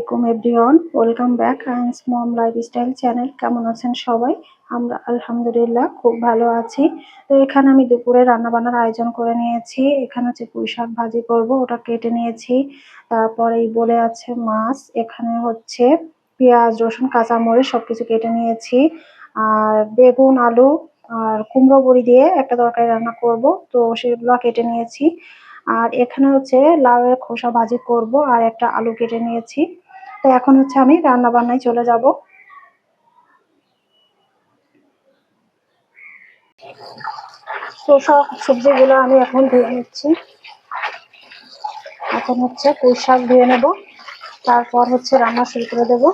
আলাইকুম everyone, welcome back আইন্স mom lifestyle channel. কেমন আছেন সবাই? আমরা আলহামদুলিল্লাহ খুব ভালো আছি। তো এখানে আমি দুপুরে রান্না বান্নার আয়োজন করে নিয়েছি। এখানে হচ্ছে পুঁই শাক ভাজি করব, ওটা কেটে নিয়েছি। তারপর এই বলে আছে মাছ, এখানে হচ্ছে পেঁয়াজ রসুন কাঁচামরিচ সবকিছু কেটে নিয়েছি। আর বেগুন আলু আর কুমড়ো বড়ি দিয়ে একটা তরকারি রান্না করব, তো সেগুলো কেটে নিয়েছি। আর এখানে হচ্ছে লাউয়ের খোসা ভাজি করব আর একটা আলু কেটে নিয়েছি। তো এখন হচ্ছে আমি রান্না বান্নায় চলে যাব। তো সব সবজিগুলো আমি এখন ধুয়ে নিচ্ছি। এখন হচ্ছে পুঁই শাক ধুয়ে নেব, তারপর হচ্ছে রান্না শুরু করে দেব।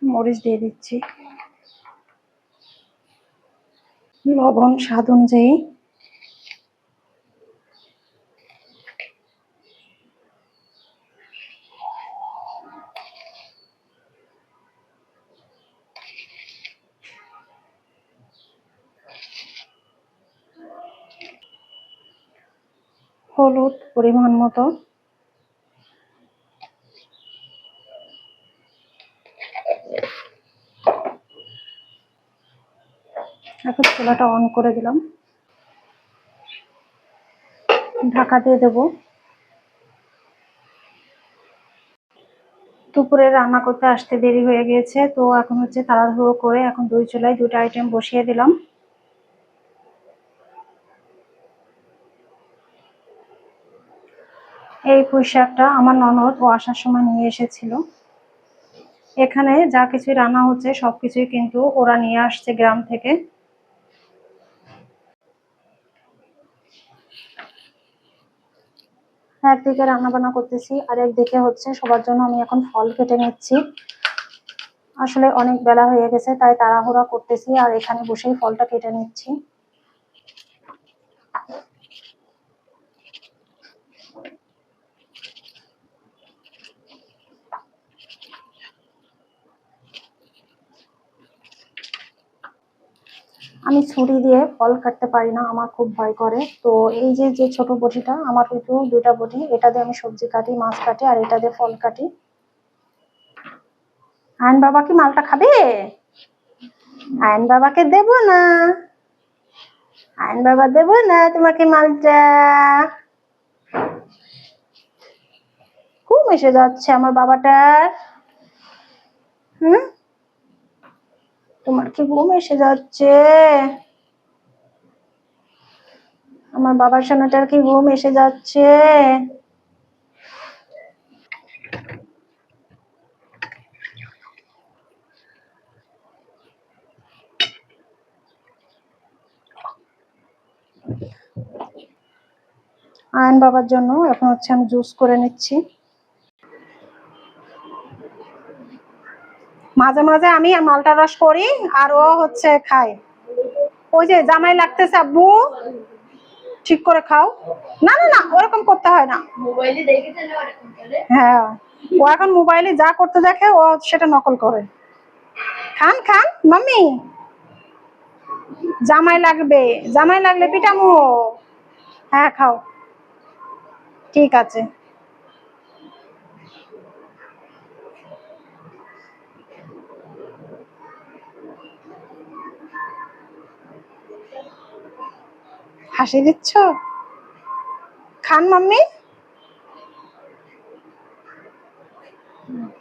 মরিচ দিয়ে দিচ্ছি, লবণ স্বাদ অনুযায়ী। হলুদ পরিমাণ মতো। এখন চুলাটা অন করে দিলাম, ঢাকা দিয়ে দেব। দুপুরে রান্না করতে আসতে দেরি হয়ে গিয়েছে, তো এখন হচ্ছে তাড়াহুড়ো করে এখন দুই চুলায় দুটো আইটেম বসিয়ে দিলাম। এই পুঁই শাকটা আমার ননদ ও আসার সময় নিয়ে এসেছিল। এখানে যা কিছু রান্না হচ্ছে সবকিছুই কিন্তু ওরা নিয়ে আসছে গ্রাম থেকে। একদিকে রান্না বান্না করতেছি আর একদিকে হচ্ছে সবার জন্য আমি এখন ফল কেটে নিচ্ছি। আসলে অনেক বেলা হয়ে গেছে, তাই তাড়াহুড়া করতেছি আর এখানে বসেই ফলটা কেটে নিচ্ছি। আমি ছুরি দিয়ে ফল কাটতে পারি না, আমার খুব ভয় করে। তো এই যে যে ছোট বটিটা, আমার কিন্তু দুইটা বটি, এটা দিয়ে আমি সবজি কাটি, মাছ কাটি, আর এটা দিয়ে ফল কাটি। আয়ন বাবা কি মালটা খাবে? আয়ন বাবাকে দেব না, আয়ন বাবা দেব না তোমাকে মালটা। ঘুম এসে যাচ্ছে আমার বাবাটার। হুম, তোমার কি ঘুম এসে যাচ্ছে? আমার বাবার সোনাটার কি ঘুম এসে যাচ্ছে? আয়ন বাবার জন্য এখন হচ্ছে আমি জুস করে নিচ্ছি। মাঝে মাঝে আমি মালটা রস করি আর ও হচ্ছে খায়। ওই যে জামাই লাগতেছে আব্বু, ঠিক করে খাও। না না না, ওরকম করতে হয় না। হ্যাঁ, ও এখন মোবাইলে যা করতে দেখে ও সেটা নকল করে। খান খান মাম্মি, জামাই লাগবে, জামাই লাগলে পিটামো। হ্যাঁ খাও, ঠিক আছে। হাসি দিচ্ছ? খান মাম্মি,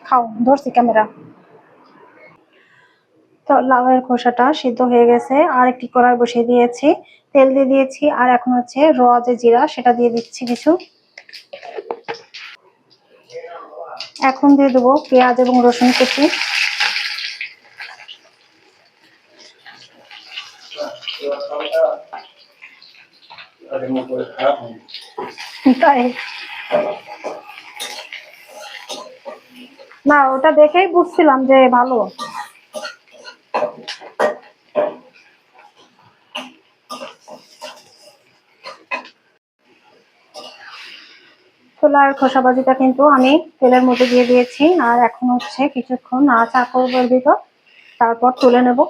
খাও, ধরছি ক্যামেরা। তো লাউয়ের খোসাটা সিদ্ধ হয়ে গেছে, আর একটি কড়াই বসিয়ে দিয়েছি, তেল দিয়ে দিয়েছি, আর এখন হচ্ছে র যে জিরা সেটা দিয়ে দিচ্ছি কিছু। এখন দিয়ে দেবো পেঁয়াজ এবং রসুন কুচি। তাই না, ওটা দেখেই বুঝছিলাম যে ভালো। ছোলার খোসা ভাজিটা কিন্তু আমি তেলের মধ্যে দিয়ে দিয়েছি, আর এখন হচ্ছে কিছুক্ষণ নাড়াচাড়া করবো এর ভিতর, তারপর তুলে নেব।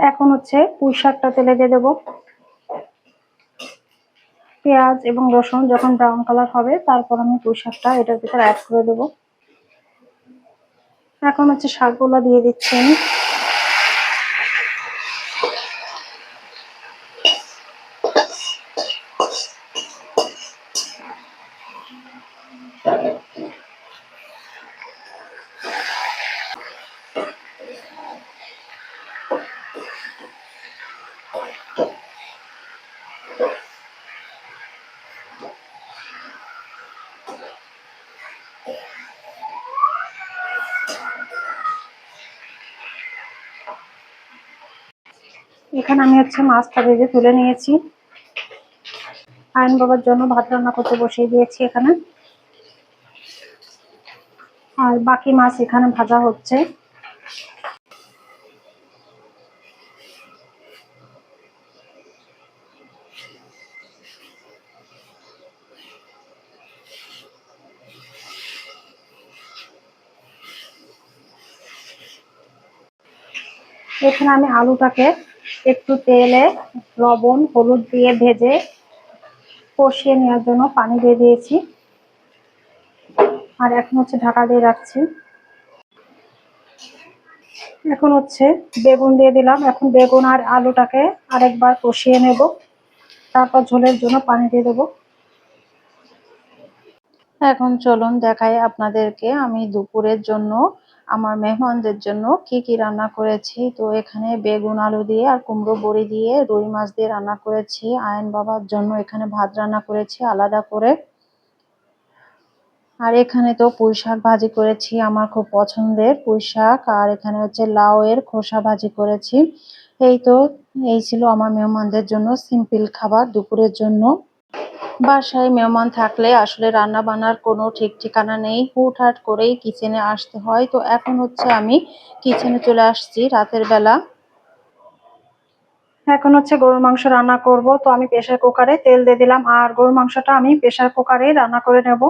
এখন হচ্ছে পুঁই শাকটা তেলে দিয়ে দেবো। পেঁয়াজ এবং রসুন যখন ব্রাউন কালার হবে তারপর আমি পুঁই শাকটা এটার ভিতরে অ্যাড করে দেবো। এখন হচ্ছে শাকগুলো দিয়ে দিচ্ছি আমি। এখানে আমি হচ্ছে মাছটা ভেজে তুলে নিয়েছি। আয়ন বাবার জন্য ভাত রান্না করতে বসিয়ে দিয়েছি এখানে, আর বাকি মাছ এখানে ভাজা হচ্ছে। এখানে আমি আলুটাকে একটু তেলে লবণ হলুদ দিয়ে ভেজে কষিয়ে নেওয়ার জন্য পানি দিয়ে দিয়েছি, আর এখন হচ্ছে ঢাকা দিয়ে রাখছি। এখন হচ্ছে বেগুন দিয়ে দিলাম। এখন বেগুন আর আলুটাকে আরেকবার কষিয়ে নেব, তারপর ঝোলের জন্য পানি দিয়ে দেবো। এখন চলুন দেখাই আপনাদেরকে আমি দুপুরের জন্য আমার মেহমানদের জন্য কি কি রান্না করেছি। তো এখানে বেগুন আলু দিয়ে আর কুমড়ো বড়ি দিয়ে রুই মাছ দিয়ে রান্না করেছি। আয়ন বাবার জন্য এখানে ভাত রান্না করেছি আলাদা করে। আর এখানে তো পুঁই শাক ভাজি করেছি, আমার খুব পছন্দের পুঁই শাক। আর এখানে হচ্ছে লাউ এর খোসা ভাজি করেছি। এই ছিল আমার মেহমানদের জন্য সিম্পল খাবার দুপুরের জন্য। বাসায় মেহমান থাকলে আসলে রান্না বান্নার কোনো ঠিক ঠিকানা নেই, হুটহাট করেই কিচেনে আসতে হয়। তো এখন হচ্ছে আমি কিচেনে চলে আসছি রাতের বেলা। এখন হচ্ছে গরুর মাংস রান্না করব। তো আমি প্রেসার কুকারে তেল দিয়ে দিলাম, আর গরুর মাংসটা আমি প্রেসার কুকারে রান্না করে নেব।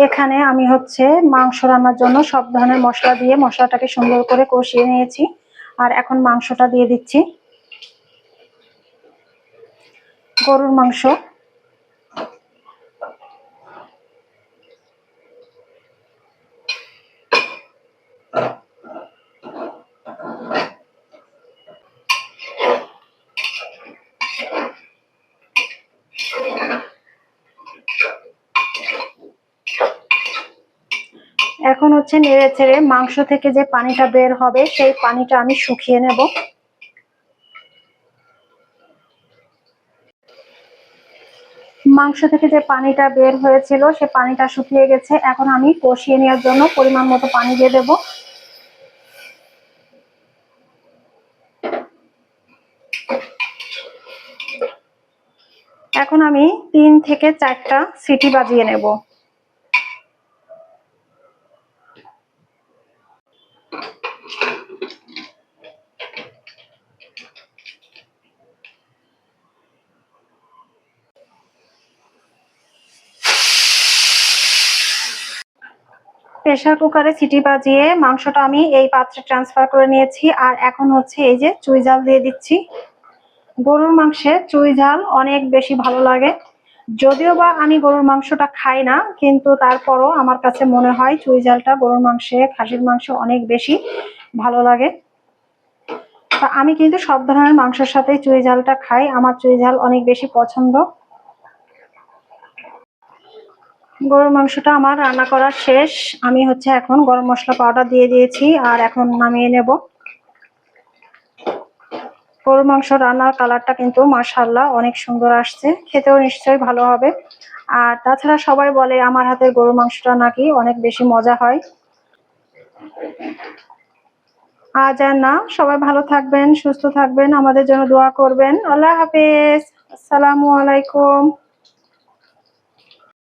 এখানে আমি হচ্ছে মাংস রান্নার জন্য সব ধরনের মশলা দিয়ে মশলাটাকে সুন্দর করে কষিয়ে নিয়েছি, আর এখন মাংসটা দিয়ে দিচ্ছি। গরুর মাংস। এখন হচ্ছে নেড়ে চেড়ে মাংস থেকে যে পানিটা বের হবে সেই পানিটা আমি শুকিয়ে নেব। মাংস থেকে যে পানিটা বের হয়েছিল সে পানিটা শুকিয়ে গেছে। এখন আমি কষিয়ে নেওয়ার জন্য পরিমাণ মতো পানি দিয়ে দেব। এখন আমি 3 থেকে 4টা সিটি বাজিয়ে নেব। প্রেসার কুকারে সিটি বাজিয়ে মাংসটা আমি এই পাত্রে ট্রান্সফার করে নিয়েছি, আর এখন হচ্ছে এই যে চুই ঝাল দিয়ে দিচ্ছি। গরুর মাংসে চুই ঝাল অনেক বেশি ভালো লাগে। যদিও বা আমি গরুর মাংসটা খাই না, কিন্তু তারপরও আমার কাছে মনে হয় চুই ঝালটা গরুর মাংসে খাসির মাংস অনেক বেশি ভালো লাগে। তা আমি কিন্তু সব ধরনের মাংসের সাথে চুই ঝালটা খাই, আমার চুই ঝাল অনেক বেশি পছন্দ। গরুর মাংসটা আমার রান্না করা শেষ। আমি হচ্ছে এখন গরম মশলা পাউডার দিয়ে দিয়েছি, আর এখন নামিয়ে নেব। গরুর মাংস রান্নার কালারটা কিন্তু মাশাআল্লাহ অনেক সুন্দর আসছে, খেতেও নিশ্চয়ই ভালো হবে। আর তাছাড়া সবাই বলে আমার হাতের গরুর মাংসটা নাকি অনেক বেশি মজা হয়। আজ আর না, সবাই ভালো থাকবেন, সুস্থ থাকবেন, আমাদের জন্য দোয়া করবেন। আল্লাহ হাফেজ, আসসালামু আলাইকুম।